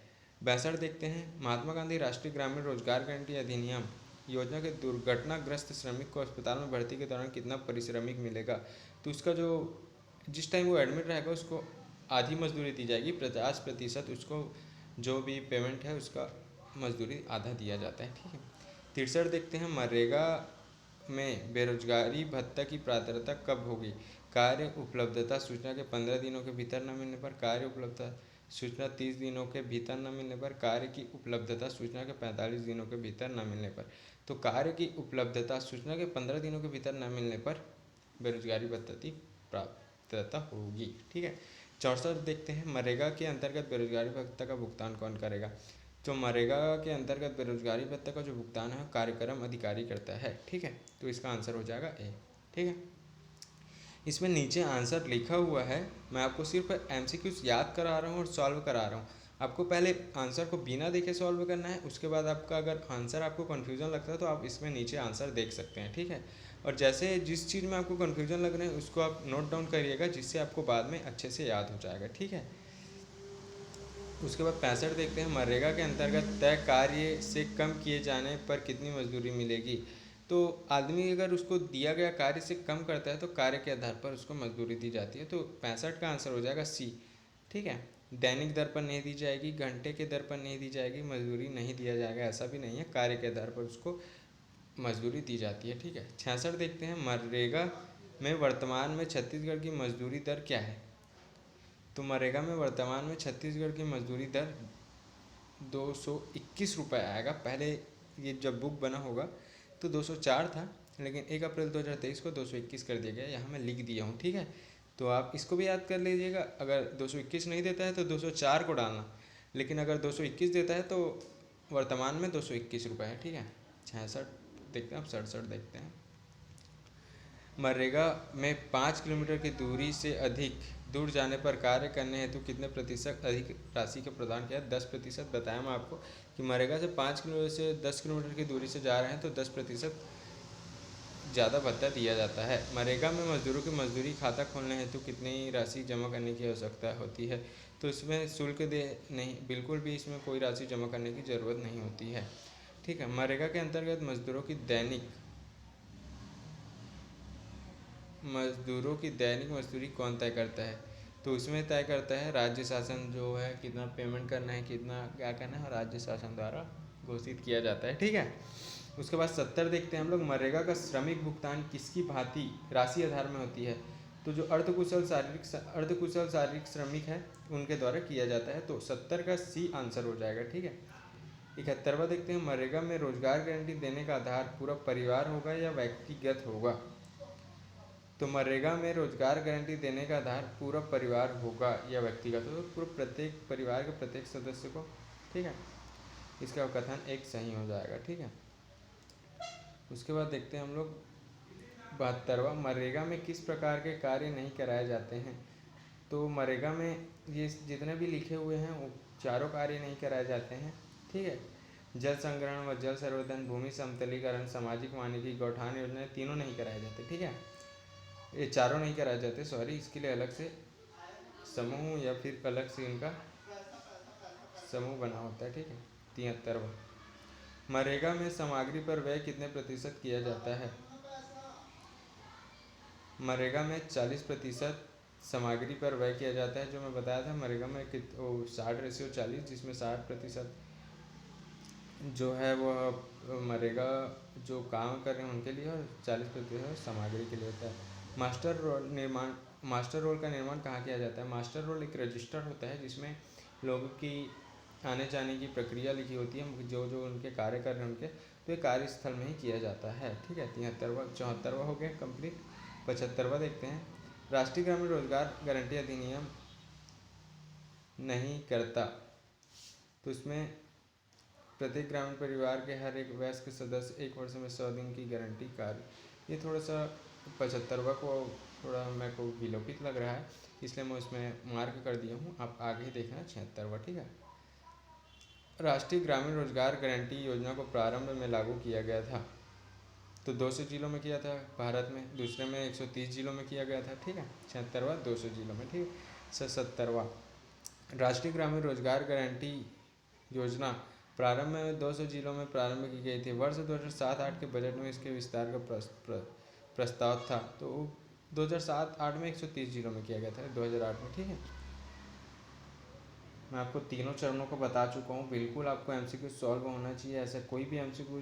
62 देखते हैं, महात्मा गांधी राष्ट्रीय ग्रामीण रोजगार गारंटी अधिनियम योजना के दुर्घटनाग्रस्त श्रमिक को अस्पताल में भर्ती के दौरान कितना पारिश्रमिक मिलेगा। तो उसका जो जिस टाइम वो एडमिट रहेगा उसको आधी मजदूरी दी जाएगी, 50% उसको जो भी पेमेंट है उसका मजदूरी आधा दिया जाता है। ठीक है, 63 देखते हैं, मनरेगा में बेरोजगारी भत्ता की पात्रता कब होगी। कार्य उपलब्धता सूचना के 15 दिनों के भीतर न मिलने पर, कार्य उपलब्धता सूचना 30 दिनों के भीतर न मिलने पर, कार्य की उपलब्धता सूचना के 45 दिनों के भीतर न मिलने पर। तो कार्य की उपलब्धता सूचना के 15 दिनों के भीतर न मिलने पर बेरोजगारी भत्ता की प्राप्तता होगी। ठीक है, 64 देखते हैं, मनरेगा के अंतर्गत बेरोजगारी भत्ता का भुगतान कौन करेगा। तो मनरेगा के अंतर्गत बेरोजगारी भत्ता का जो भुगतान है कार्यक्रम अधिकारी करता है। ठीक है, तो इसका आंसर हो जाएगा ए। ठीक है, इसमें नीचे आंसर लिखा हुआ है, मैं आपको सिर्फ एमसीक्यूज याद करा रहा हूँ और सॉल्व करा रहा हूँ। आपको पहले आंसर को बिना देखे सॉल्व करना है, उसके बाद आपका अगर आंसर आपको कन्फ्यूज़न लगता है तो आप इसमें नीचे आंसर देख सकते हैं। ठीक है, और जैसे जिस चीज़ में आपको कन्फ्यूज़न लग रहा है उसको आप नोट डाउन करिएगा, जिससे आपको बाद में अच्छे से याद हो जाएगा। ठीक है, उसके बाद 65 देखते हैं, मनरेगा के अंतर्गत तय कार्य से कम किए जाने पर कितनी मजदूरी मिलेगी। तो आदमी अगर उसको दिया गया कार्य से कम करता है तो कार्य के आधार पर उसको मजदूरी दी जाती है। तो 65 का आंसर हो जाएगा सी। ठीक है, दैनिक दर पर नहीं दी जाएगी, घंटे के दर पर नहीं दी जाएगी, मजदूरी नहीं दिया जाएगा, ऐसा भी नहीं है, कार्य के आधार पर उसको मजदूरी दी जाती है। ठीक है, 66 देखते हैं, मनरेगा में वर्तमान में छत्तीसगढ़ की मजदूरी दर क्या है। तो मनरेगा में वर्तमान में छत्तीसगढ़ की मजदूरी दर 221 रुपये आएगा। पहले ये जब बुक बना होगा तो 204 था, लेकिन 1 अप्रैल 2023 को 221 कर दिया गया, यहाँ मैं लिख दिया हूँ। ठीक है, तो आप इसको भी याद कर लीजिएगा। अगर 221 नहीं देता है तो 204 को डालना, लेकिन अगर 221 देता है तो वर्तमान में 221 रुपये है। ठीक है, 66 देखते हैं, अब 67 देखते हैं, मनरेगा में 5 किलोमीटर की दूरी से अधिक दूर जाने पर कार्य करने हेतु कितने प्रतिशत अधिक राशि का प्रदान किया। 10% बताया मैं आपको कि मनरेगा से 5 किलोमीटर से 10 किलोमीटर की दूरी से जा रहे हैं तो 10% ज़्यादा भत्ता दिया जाता है। मनरेगा में मजदूरों की मजदूरी खाता खोलने हेतु कितनी राशि जमा करने की आवश्यकता होती है। तो इसमें शुल्क दे नहीं, बिल्कुल भी इसमें कोई राशि जमा करने की ज़रूरत नहीं होती है। ठीक है, मनरेगा के अंतर्गत मजदूरों की दैनिक मजदूरी कौन तय करता है। तो उसमें तय करता है राज्य शासन, जो है कितना पेमेंट करना है, कितना क्या करना है, और राज्य शासन द्वारा घोषित किया जाता है। ठीक है, उसके बाद 70 देखते हैं हम लोग, मनरेगा का श्रमिक भुगतान किसकी भांति राशि आधार में होती है। तो जो अर्धकुशल शारीरिक श्रमिक है उनके द्वारा किया जाता है। तो 70 का सी आंसर हो जाएगा। ठीक है, 71वां देखते हैं, मनरेगा में रोजगार गारंटी देने का आधार पूरा परिवार होगा या व्यक्तिगत होगा। तो मनरेगा में रोजगार गारंटी देने का आधार पूरा परिवार होगा या व्यक्तिगत होगा, पूरा प्रत्येक परिवार के प्रत्येक सदस्य को। ठीक है, इसका कथन एक सही हो जाएगा। ठीक है, उसके बाद देखते हैं हम लोग 72वां, मनरेगा में किस प्रकार के कार्य नहीं कराए जाते हैं। तो मनरेगा में ये जितने भी लिखे हुए हैं वो चारों कार्य नहीं कराए जाते हैं। ठीक है, जल संग्रहण व जल संवर्धन, भूमि समतलीकरण, सामाजिक वानिकी, गौठान योजना, तीनों नहीं कराए जाते। ठीक है, ये चारों नहीं कराए जाते, सॉरी, इसके लिए अलग से समूह या फिर अलग से इनका समूह बना होता है। ठीक है, 73वां, मनरेगा में सामग्री पर व्यय कितने प्रतिशत किया जाता है। मनरेगा में 40% सामग्री पर व्यय किया जाता है। जो मैं बताया था मनरेगा में 60:40, जिसमें 60% जो है वो मनरेगा जो काम कर रहे हैं उनके लिए और 40% सामग्री के लिए होता है। मास्टर रोल का निर्माण कहाँ किया जाता है। मास्टर रोल एक रजिस्टर होता है जिसमें लोगों की आने जाने की प्रक्रिया लिखी होती है, जो जो उनके कार्य कर रहे हैं उनके, तो ये कार्यस्थल में ही किया जाता है। ठीक है, 74वां हो गया कंप्लीट। 75वां देखते हैं, राष्ट्रीय ग्रामीण रोजगार गारंटी अधिनियम नहीं करता। तो इसमें प्रत्येक ग्रामीण परिवार के हर एक वयस्क सदस्य 1 वर्ष में 100 दिन की गारंटी कार्य, ये थोड़ा सा 75वां को थोड़ा मेरे को विलोपित लग रहा है, इसलिए मैं उसमें मार्क कर दिया हूँ। आप आगे ही देखना 76वां। ठीक है, राष्ट्रीय ग्रामीण रोजगार गारंटी योजना को प्रारंभ में लागू किया गया था। तो 200 जिलों में किया था भारत में, दूसरे में 130 जिलों में किया गया था, ठीक है। 76वां 200 जिलों में, ठीक है। 77वां राष्ट्रीय ग्रामीण रोजगार गारंटी योजना प्रारंभ में 200 जिलों में प्रारंभ की गई थी। वर्ष 2007-8 के बजट में इसके विस्तार का प्रस्ताव था। तो 2007-8 में 130 जिलों में किया गया था, 2008 में, ठीक है। मैं आपको तीनों चरणों को बता चुका हूँ। बिल्कुल आपको एमसीक्यू सॉल्व होना चाहिए। ऐसा कोई भी एमसीक्यू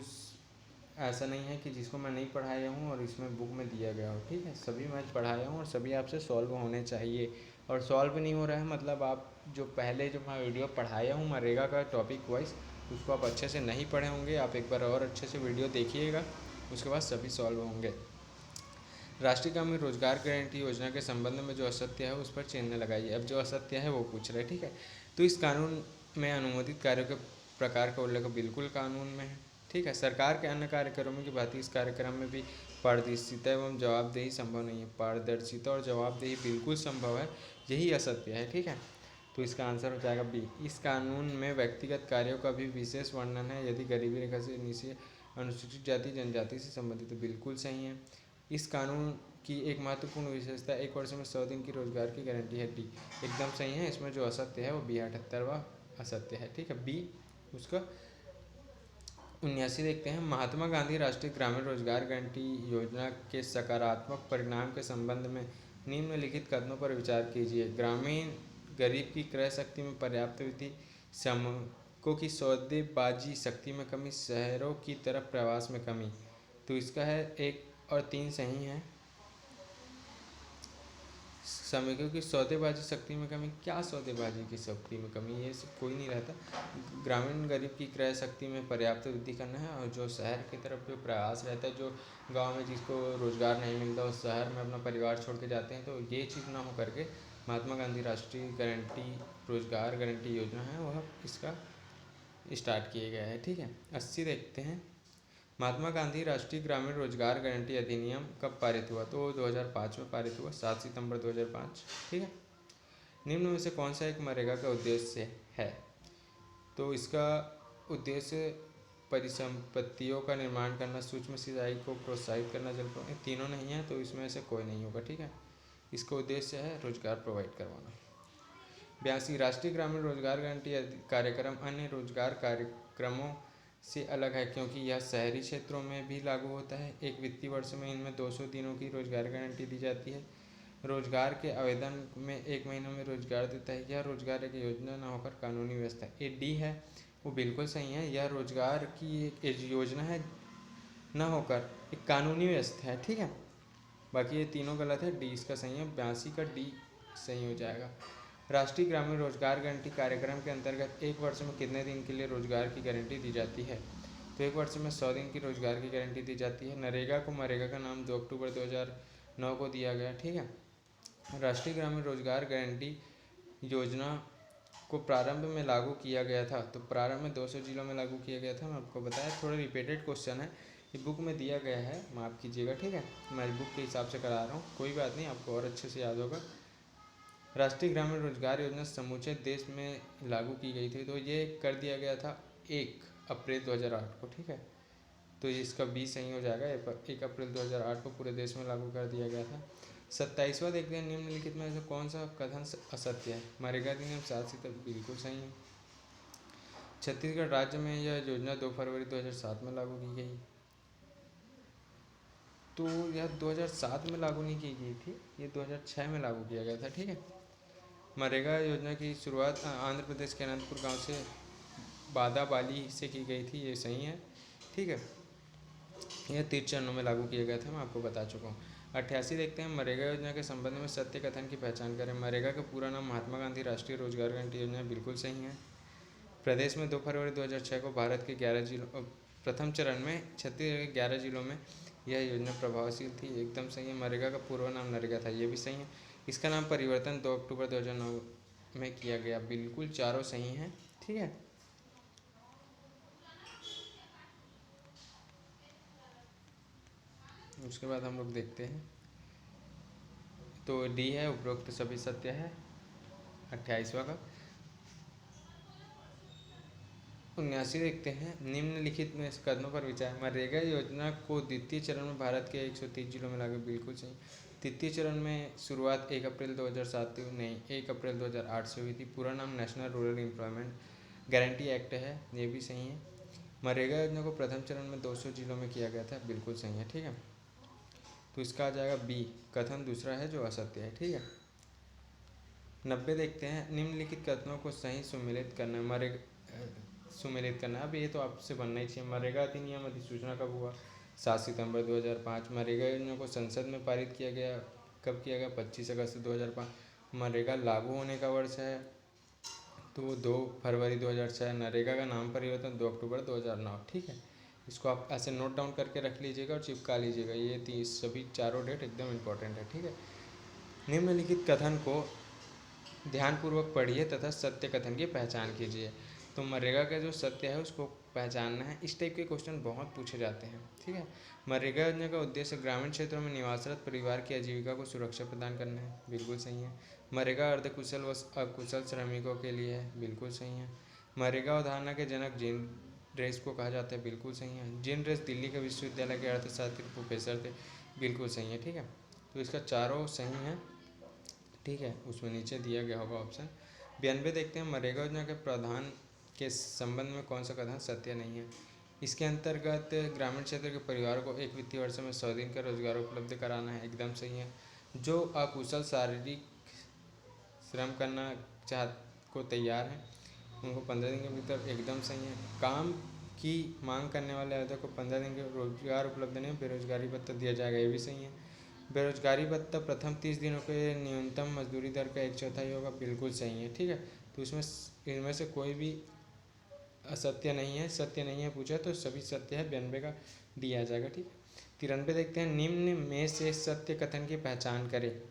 ऐसा नहीं है कि जिसको मैं नहीं पढ़ाया हूँ और इसमें बुक में दिया गया हो, ठीक है। सभी मैं पढ़ाया हूँ और सभी आपसे सॉल्व होने चाहिए। और सॉल्व नहीं हो रहा है मतलब आप जो पहले जो मैं वीडियो पढ़ाया हूँ मनरेगा का टॉपिक वाइज, उसको आप अच्छे से नहीं पढ़े होंगे। आप एक बार और अच्छे से वीडियो देखिएगा, उसके बाद सभी सॉल्व होंगे। राष्ट्रीय ग्रामीण रोजगार गारंटी योजना के संबंध में जो असत्य है उस पर चिन्ह लगाइए। अब जो असत्य है वो पूछ रहे हैं, ठीक है। तो इस कानून में अनुमोदित कार्यों के प्रकार का उल्लेख बिल्कुल कानून में है, ठीक है। सरकार के अन्य कार्यक्रमों की भांति इस कार्यक्रम में भी पारदर्शिता एवं जवाबदेही संभव नहीं है। पारदर्शिता और जवाबदेही बिल्कुल संभव है, यही असत्य है, ठीक है। तो इसका आंसर हो जाएगा बी। इस कानून में व्यक्तिगत कार्यों का भी विशेष वर्णन है यदि गरीबी रेखा से नीचे अनुसूचित जाति जनजाति से संबंधित, तो बिल्कुल सही है। इस कानून की एक महत्वपूर्ण विशेषता 1 वर्ष में 100 दिन की रोजगार की गारंटी है, डी। एकदम सही है। इसमें जो असत्य है वो बी 78वां असत्य है, ठीक है। बी उसका 79 देखते हैं। महात्मा गांधी राष्ट्रीय ग्रामीण रोजगार गारंटी योजना के सकारात्मक परिणाम के संबंध में निम्नलिखित कथनों पर विचार कीजिए। ग्रामीण गरीब की क्रय शक्ति में पर्याप्त वृद्धि, श्रमिकों की सौदेबाजी शक्ति में कमी, शहरों की तरफ प्रवास में कमी। तो इसका है 1 और 3 सही है। श्रमिकों की सौदेबाजी शक्ति में कमी, क्या सौदेबाजी की शक्ति में कमी, ये सब कोई नहीं रहता। ग्रामीण गरीब की क्रय शक्ति में पर्याप्त वृद्धि करना है, और जो शहर की तरफ जो प्रयास रहता है, जो गांव में जिसको रोजगार नहीं मिलता उस शहर में अपना परिवार छोड़ के जाते हैं, तो ये चीज़ ना हो करके महात्मा गांधी राष्ट्रीय गारंटी रोजगार गारंटी योजना है वह इसका स्टार्ट किया गया है, ठीक है। 80 देखते हैं। महात्मा गांधी राष्ट्रीय ग्रामीण रोजगार गारंटी अधिनियम कब पारित हुआ? तो 2005 में पारित हुआ, 7 सितंबर 2005, ठीक है। निम्न में से कौन सा एक मनरेगा का उद्देश्य है? तो इसका उद्देश्य परिसंपत्तियों का निर्माण करना, सूक्ष्म सिंचाई को प्रोत्साहित करना, जल, तीनों नहीं है तो इसमें से कोई नहीं होगा, ठीक है। इसका उद्देश्य है रोजगार प्रोवाइड करवाना। 82 राष्ट्रीय ग्रामीण रोजगार गारंटी कार्यक्रम अन्य रोजगार कार्यक्रमों से अलग है क्योंकि यह शहरी क्षेत्रों में भी लागू होता है। एक वित्तीय वर्ष में इनमें 200 दिनों की रोजगार गारंटी दी जाती है। रोजगार के आवेदन में 1 महीना में रोजगार देता है। यह रोजगार एक योजना न होकर कानूनी व्यवस्था है। ए डी है वो बिल्कुल सही है। यह रोजगार की एक योजना है न होकर एक कानूनी व्यवस्था है, ठीक है। बाकी ये तीनों गलत है, डी इसका सही है। 82 का डी सही हो जाएगा। राष्ट्रीय ग्रामीण रोजगार गारंटी कार्यक्रम के अंतर्गत 1 वर्ष में कितने दिन के लिए रोजगार की गारंटी दी जाती है? तो 1 वर्ष में 100 दिन की रोजगार की गारंटी दी जाती है। नरेगा को मनरेगा का नाम 2 अक्टूबर 2009 को दिया गया, ठीक है। राष्ट्रीय ग्रामीण रोजगार गारंटी योजना को प्रारंभ में लागू किया गया था। तो प्रारंभ में 200 जिलों में लागू किया गया था। मैं आपको बताया, थोड़ा रिपीटेड क्वेश्चन है, ये बुक में दिया गया है, माफ़ कीजिएगा, ठीक है। मैं बुक के हिसाब से करा रहा हूँ, कोई बात नहीं, आपको और अच्छे से याद होगा। राष्ट्रीय ग्रामीण रोजगार योजना समूचे देश में लागू की गई थी। तो ये कर दिया गया था 1 अप्रैल 2008 को, ठीक है। तो इसका बी सही हो जाएगा। 1 अप्रैल 2008 को पूरे देश में लागू कर दिया गया था। 27वां देखते हैं। निम्नलिखित में से कौन सा कथन असत्य है? मनरेगा अधिनियम 7 सितंबर बिल्कुल सही है। छत्तीसगढ़ राज्य में यह योजना 2 फरवरी 2007 में लागू की गई। तो यह 2007 में लागू नहीं की गई थी, ये 2006 में लागू किया गया था, ठीक है। मनरेगा योजना की शुरुआत आंध्र प्रदेश के अनंतपुर गांव से बादाबाली से की गई थी, ये सही है, ठीक है। यह 3 चरणों में लागू किया गया था, मैं आपको बता चुका हूँ। 88 देखते हैं। मनरेगा योजना के संबंध में सत्य कथन की पहचान करें। मनरेगा का पूरा नाम महात्मा गांधी राष्ट्रीय रोजगार गारंटी योजना बिल्कुल सही है। प्रदेश में 2 फरवरी 2006 को भारत के 11 जिलों प्रथम चरण में छत्तीसगढ़ के 11 जिलों में यह योजना प्रभावशील थी, एकदम सही है। मनरेगा का पूर्व नाम नरेगा था, ये भी सही है। इसका नाम परिवर्तन 2 अक्टूबर 2009 में किया गया, बिल्कुल चारों सही हैं, ठीक है। उसके बाद हम लोग देखते हैं, तो डी है उपरोक्त सभी सत्य है। 28वां का 79 देखते हैं, निम्नलिखित में कदमों पर विचार। मनरेगा योजना को द्वितीय चरण में भारत के 130 जिलों में लागू, बिल्कुल सही। तृतीय चरण में शुरुआत 1 अप्रैल 2007 नहीं 1 अप्रैल 2008 से हुई थी। पूरा नाम national rural employment guarantee act है, ये भी सही है। मनरेगा योजना को प्रथम चरण में 200 जिलों में किया गया था, बिल्कुल सही है, ठीक है। तो इसका आ जाएगा बी, कथन दूसरा है जो असत्य है, ठीक है। 90 देखते हैं, निम्नलिखित कथनों को सही सुमेलित करना। सुमेलित करना, अब ये तो आपसे बनना ही चाहिए। मनरेगा अधिनियम अधिसूचना कब हुआ? 7 सितंबर 2005। मनरेगा योजना को संसद में पारित किया गया, कब किया गया? 25 अगस्त 2005। मनरेगा लागू होने का वर्ष है तो वो 2 फरवरी 2006। नरेगा का नाम परिवर्तन 2 अक्टूबर 2009, ठीक है। इसको आप ऐसे नोट डाउन करके रख लीजिएगा और चिपका लीजिएगा, ये सभी चारों डेट एकदम इम्पोर्टेंट है, ठीक है। निम्नलिखित कथन को ध्यानपूर्वक पढ़िए तथा सत्य कथन की पहचान कीजिए। तो मनरेगा का जो सत्य है उसको पहचानना है। इस टाइप के क्वेश्चन बहुत पूछे जाते हैं, ठीक है। मनरेगा योजना का उद्देश्य ग्रामीण क्षेत्रों में निवासरत परिवार की आजीविका को सुरक्षा प्रदान करना है, बिल्कुल सही है। मनरेगा अर्धकुशल व अकुशल श्रमिकों के लिए है, बिल्कुल सही है। मनरेगा अवधारणा के जनक जिन रेस को कहा जाता है, बिल्कुल सही है। जिन रेस दिल्ली के विश्वविद्यालय के अर्थशास्त्र के प्रोफेसर थे, बिल्कुल सही है, ठीक है। तो इसका चारों सही है, ठीक है। उसमें नीचे दिया गया होगा ऑप्शन। 92 देखते हैं, मनरेगा योजना के प्रावधान के संबंध में कौन सा कथन सत्य नहीं है? इसके अंतर्गत ग्रामीण क्षेत्र के परिवारों को एक वित्तीय वर्ष में 100 दिन का रोजगार उपलब्ध कराना है, एकदम सही है। जो अकुशल शारीरिक श्रम करना चाह को तैयार हैं उनको 15 दिन के भीतर, एकदम सही है। काम की मांग करने वाले आवेदक को 15 दिन के रोजगार उपलब्ध नहीं, बेरोजगारी भत्ता दिया जाएगा, ये भी सही है। बेरोजगारी भत्ता प्रथम 30 दिनों के न्यूनतम मजदूरी दर का 1/4 होगा, बिल्कुल सही है, ठीक है। तो इसमें इनमें से कोई भी असत्य नहीं है, सत्य नहीं है पूछा तो सभी सत्य है, 92 का डी आ जाएगा, ठीक है। 93 देखते हैं, निम्न में से सत्य कथन की पहचान करें।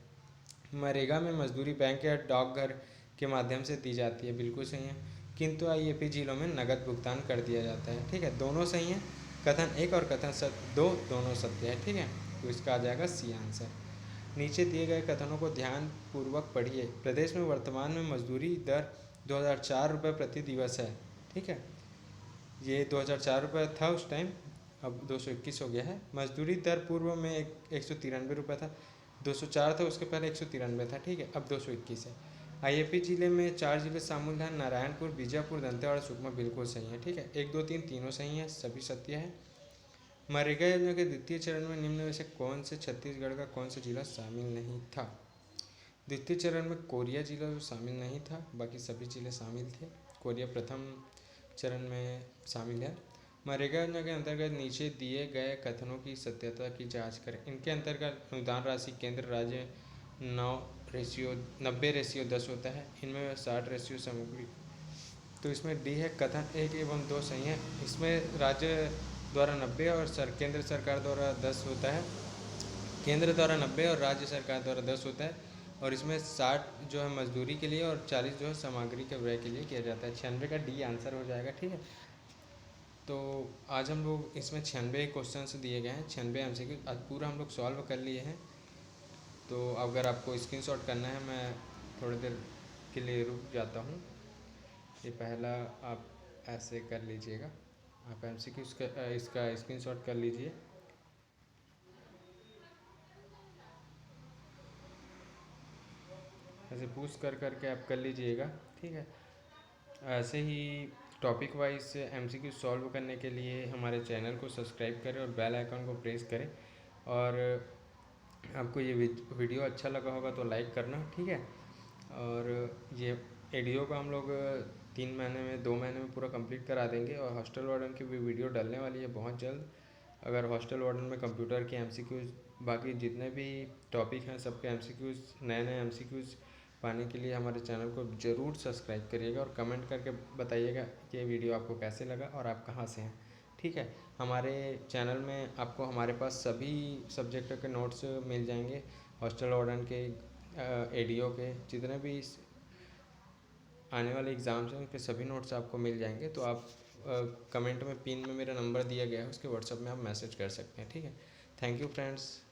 मनरेगा में मजदूरी बैंक या डाकघर के माध्यम से दी जाती है, बिल्कुल सही है। किंतु आईएपी जिलों में नगद भुगतान कर दिया जाता है, ठीक है। दोनों सही है, कथन 1 और कथन 2 दोनों सत्य है, ठीक है। तो इसका आ जाएगा सी आंसर। नीचे दिए गए कथनों को ध्यानपूर्वक पढ़िए। प्रदेश में वर्तमान में मजदूरी दर 2004 रुपये प्रति दिवस है, ठीक है। ये 2004 रुपये था उस टाइम, अब 221 हो गया है। मजदूरी दर पूर्व में 193 रुपये था, 204 था, उसके पहले 193 था, ठीक है। अब 221 है। आईएपी जिले में 4 जिले शामिल हैं, नारायणपुर, बीजापुर, दंतेवाड़ा, सुकमा, बिल्कुल सही है, ठीक है। 1 2 3 तीनों सही हैं, सभी सत्य है। मनरेगा योजना के द्वितीय चरण में निम्न में से कौन से छत्तीसगढ़ का कौन सा जिला शामिल नहीं था? द्वितीय चरण में कोरिया जिला जो शामिल नहीं था, बाकी सभी जिले शामिल थे। कोरिया प्रथम चरण में शामिल है। मनरेगा योजना के अंतर्गत नीचे दिए गए कथनों की सत्यता की जांच करें। इनके अंतर्गत अनुदान राशि केंद्र राज्य 90:10 होता है, इनमें 60 सामग्री। तो इसमें डी है, कथन 1 एवं 2 सही है। इसमें राज्य द्वारा 90 और केंद्र सरकार द्वारा 10 होता है। केंद्र द्वारा 90 और राज्य सरकार द्वारा 10 होता है। और इसमें 60 जो है मजदूरी के लिए और 40 जो है सामग्री के व्यय के लिए किया जाता है। 96 का डी आंसर हो जाएगा, ठीक है। तो आज हम लोग इसमें 96 क्वेश्चन दिए गए हैं, 96 एमसीक्यू आज पूरा हम लोग सॉल्व कर लिए हैं। तो अगर आपको स्क्रीनशॉट करना है, मैं थोड़ी देर के लिए रुक जाता हूँ। ये पहला आप ऐसे कर लीजिएगा, आप एमसीक्यू इसका स्क्रीनशॉट कर लीजिए। ऐसे पूछ कर करके आप कर लीजिएगा, ठीक है। ऐसे ही टॉपिक वाइज एमसीक्यू सॉल्व करने के लिए हमारे चैनल को सब्सक्राइब करें और बेल आइकन को प्रेस करें। और आपको ये वीडियो अच्छा लगा होगा तो लाइक करना, ठीक है। और ये एडियो को हम लोग 3 महीने में 2 महीने में पूरा कंप्लीट करा देंगे। और हॉस्टल वार्डन की भी वीडियो डलने वाली है बहुत जल्द। अगर हॉस्टल वार्डन में कंप्यूटर के एमसीक्यूज़, बाकी जितने भी टॉपिक हैं सबके एमसीक्यूज़, नए नए एमसीक्यूज़ पाने के लिए हमारे चैनल को ज़रूर सब्सक्राइब करिएगा और कमेंट करके बताइएगा कि ये वीडियो आपको कैसे लगा और आप कहाँ से हैं, ठीक है। हमारे चैनल में आपको हमारे पास सभी सब्जेक्टों के नोट्स मिल जाएंगे। हॉस्टल वार्डन के, एडीओ के, जितने भी आने वाले एग्ज़ाम्स हैं उनके सभी नोट्स आपको मिल जाएंगे। तो आप कमेंट में पिन में मेरा नंबर दिया गया है, उसके व्हाट्सएप में आप मैसेज कर सकते हैं, ठीक है। Thank you friends.